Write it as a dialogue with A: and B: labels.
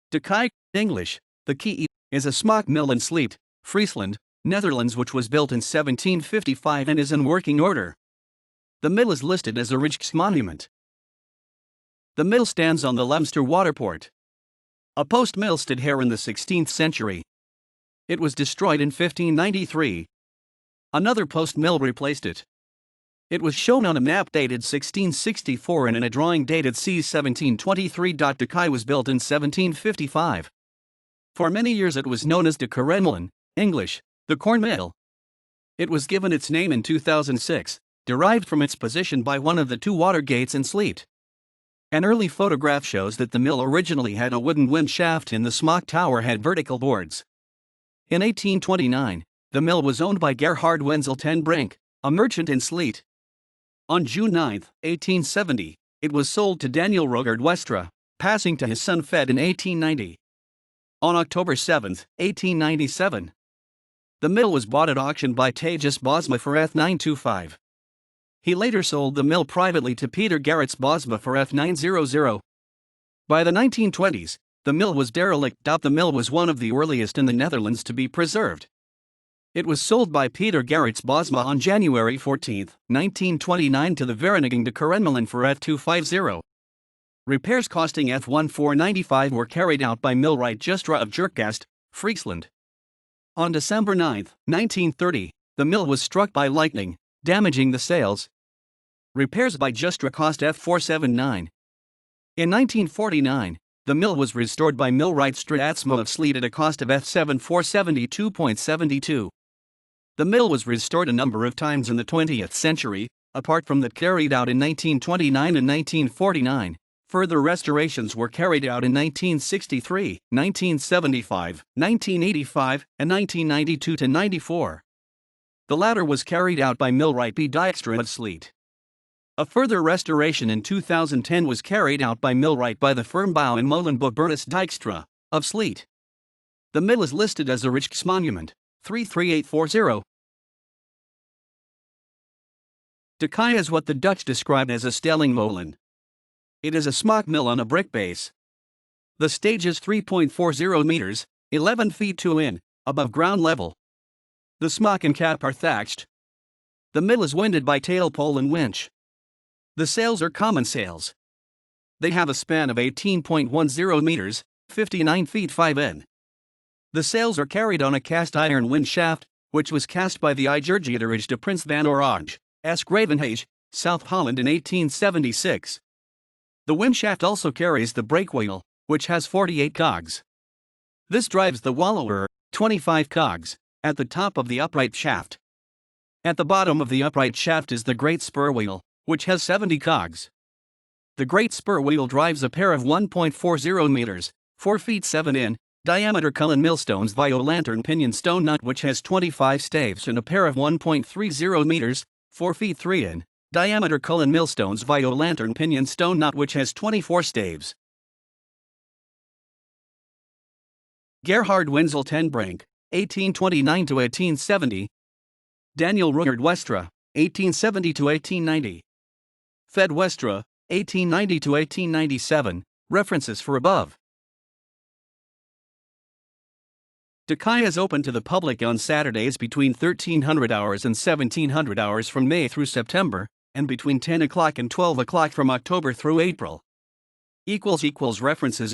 A: De Kaai, English, the Kaai, is a smock mill in Sleat, Friesland, Netherlands, which was built in 1755 and is in working order. The mill is listed as a Rijksmonument. The mill stands on the Leemster waterport. A post mill stood here in the 16th century. It was destroyed in 1593. Another post mill replaced it. It was shown on a map dated 1664 and in a drawing dated c. 1723. De Kaai was built in 1755. For many years it was known as de Rijksmonument, English, the corn mill. It was given its name in 2006, derived from its position by one of the two water gates in Sleat. An early photograph shows that the mill originally had a wooden wind shaft and the smock tower had vertical boards. In 1829, the mill was owned by Gerhard Wenzel ten Brink, a merchant in Sleat. On June 9, 1870, it was sold to Daniel Rogard Westra, passing to his son Fed in 1890. On October 7, 1897, the mill was bought at auction by Tejas Bosma for F925. He later sold the mill privately to Peter Gerrits Bosma for F900. By the 1920s, the mill was derelict. The mill was one of the earliest in the Netherlands to be preserved. It was sold by Peter Gerrits Bosma on January 14, 1929 to the Vereniging de Rijksmonument for F250. Repairs costing F1495 were carried out by millwright Justra of Jerkgast, Friesland. On December 9, 1930, the mill was struck by lightning, damaging the sails. Repairs by Justra cost F479. In 1949, the mill was restored by millwright Stratsmo of Sleat at a cost of F7472.72. The mill was restored a number of times in the 20th century, apart from that carried out in 1929 and 1949. Further restorations were carried out in 1963, 1975, 1985, and 1992-94. The latter was carried out by millwright B. Dijkstra of Sleat. A further restoration in 2010 was carried out by millwright by the firm Bouw and Molenboek Bertus Dijkstra, of Sleat. The mill is listed as a Rijksmonument, 33840. De Kaai is what the Dutch describe as a stellingmolen. It is a smock mill on a brick base. The stage is 3.40 meters, 11 feet 2 in, above ground level. The smock and cap are thatched. The mill is winded by tail pole and winch. The sails are common sails. They have a span of 18.10 meters, 59 feet 5 in. The sails are carried on a cast iron wind shaft, which was cast by the Ijurgieterij de Prins van Oranje, Gravenhage, South Holland in 1876. The wind shaft also carries the brake wheel, which has 48 cogs. This drives the wallower, 25 cogs, at the top of the upright shaft. At the bottom of the upright shaft is the great spur wheel, which has 70 cogs. The great spur wheel drives a pair of 1.40 meters, 4 feet 7 in, diameter cullen millstones via lantern pinion stone nut which has 25 staves and a pair of 1.30 meters, 4 feet 3 in, diameter cullen millstones via lantern pinion stone nut which has 24 staves. Gerhard Wenzel ten Brink, 1829-1870. Daniel Rogard Westra, 1870-1890. Fed Westra, 1890-1897, references for above. De Kaai is open to the public on Saturdays between 1300 hours and 1700 hours from May through September, and between 10 o'clock and 12 o'clock from October through April. References